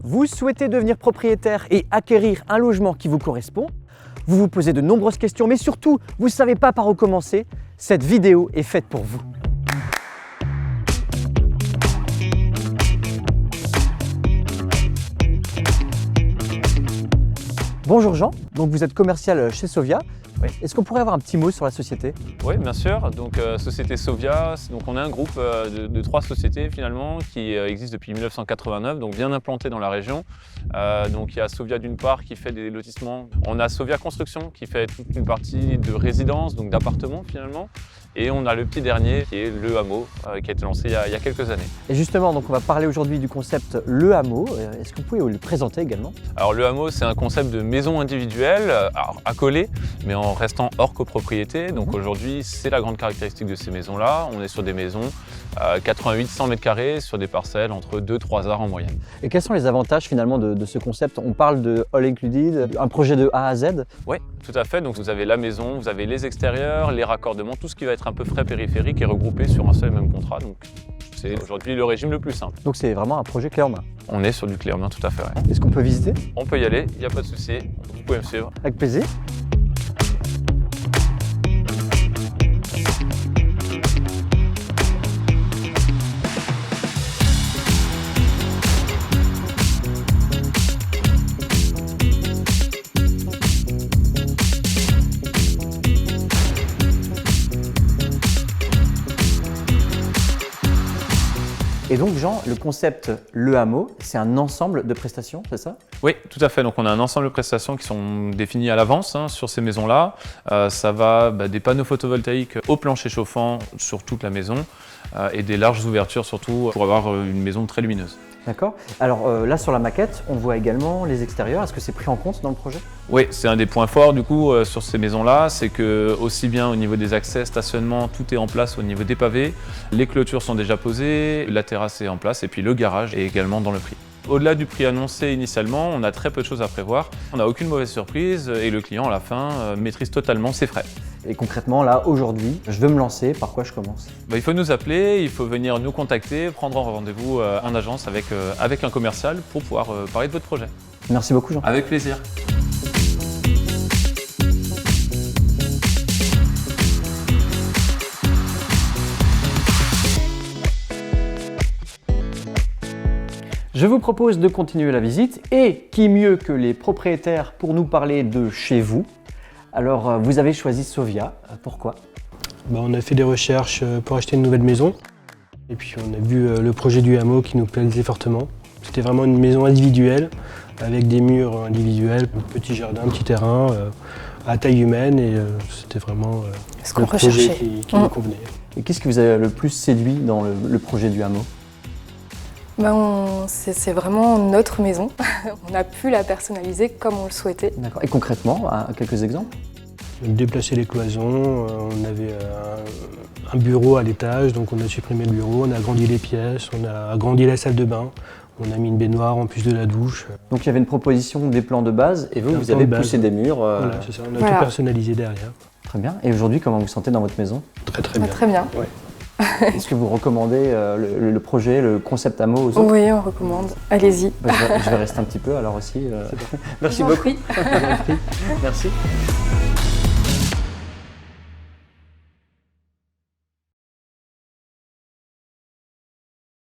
Vous souhaitez devenir propriétaire et acquérir un logement qui vous correspond? Vous vous posez de nombreuses questions, mais surtout, vous ne savez pas par où commencer? Cette vidéo est faite pour vous. Bonjour Jean, donc vous êtes commercial chez Sovia. Oui. Est-ce qu'on pourrait avoir un petit mot sur la société? Oui, bien sûr. Donc, Société Sovia, donc on est un groupe de 3 sociétés finalement qui existent depuis 1989, donc bien implanté dans la région. Donc il y a Sovia d'une part qui fait des lotissements. On a Sovia Construction qui fait toute une partie de résidence, donc d'appartements finalement. Et on a le petit dernier qui est Le Hameau, qui a été lancé il y a quelques années. Et justement, donc on va parler aujourd'hui du concept Le Hameau. Est-ce que vous pouvez le présenter également? Alors Le Hameau, c'est un concept de maison individuelle, accolée, mais en restant hors copropriété. Donc aujourd'hui, c'est la grande caractéristique de ces maisons-là. On est sur des maisons 88-100 mètres carrés sur des parcelles entre 2-3 arts en moyenne. Et quels sont les avantages finalement de ce concept? On parle de all included, un projet de A à Z. Oui, tout à fait. Donc vous avez la maison, vous avez les extérieurs, les raccordements, tout ce qui va être un peu frais périphérique est regroupé sur un seul et même contrat. Donc c'est aujourd'hui le régime le plus simple. Donc c'est vraiment un projet clé en main. On est sur du clé en main, tout à fait. Ouais. Est-ce qu'on peut visiter? On peut y aller, il n'y a pas de souci. Vous pouvez me suivre. Avec plaisir. Et donc Jean, le concept Le Hameau, c'est un ensemble de prestations, c'est ça? Oui, tout à fait. Donc on a un ensemble de prestations qui sont définies à l'avance sur ces maisons-là. Ça va des panneaux photovoltaïques au plancher chauffant sur toute la maison et des larges ouvertures surtout pour avoir une maison très lumineuse. D'accord. Alors là sur la maquette, on voit également les extérieurs. Est-ce que c'est pris en compte dans le projet? Oui, c'est un des points forts du coup sur ces maisons-là, c'est que aussi bien au niveau des accès, stationnement, tout est en place au niveau des pavés, les clôtures sont déjà posées, la terrasse est en place et puis le garage est également dans le prix. Au-delà du prix annoncé initialement, on a très peu de choses à prévoir. On n'a aucune mauvaise surprise et le client à la fin maîtrise totalement ses frais. Et concrètement, là, aujourd'hui, je veux me lancer, par quoi je commence? Il faut nous appeler, il faut venir nous contacter, prendre un rendez-vous en agence avec un commercial pour pouvoir parler de votre projet. Merci beaucoup Jean. Avec plaisir. Je vous propose de continuer la visite et qui mieux que les propriétaires pour nous parler de chez vous. Alors vous avez choisi Sovia, pourquoi? On a fait des recherches pour acheter une nouvelle maison et puis on a vu le projet du hameau qui nous plaisait fortement. C'était vraiment une maison individuelle avec des murs individuels, un petit jardin, un petit terrain à taille humaine et c'était vraiment le projet qui nous convenait. Et qu'est-ce qui vous a le plus séduit dans le projet du hameau? C'est vraiment notre maison. On a pu la personnaliser comme on le souhaitait. D'accord. Et concrètement, quelques exemples? Déplacer les cloisons, on avait un bureau à l'étage, donc on a supprimé le bureau, on a agrandi les pièces, on a agrandi la salle de bain, on a mis une baignoire en plus de la douche. Donc il y avait une proposition des plans de base et vous avez poussé des murs. Voilà, c'est ça, on a tout personnalisé derrière. Très bien. Et aujourd'hui, comment vous vous sentez dans votre maison? Très bien. Très bien. Ouais. Est-ce que vous recommandez le projet, le concept hameau aux autres? Oui, on recommande. Allez-y. Je vais rester un petit peu alors aussi. Merci beaucoup. Merci.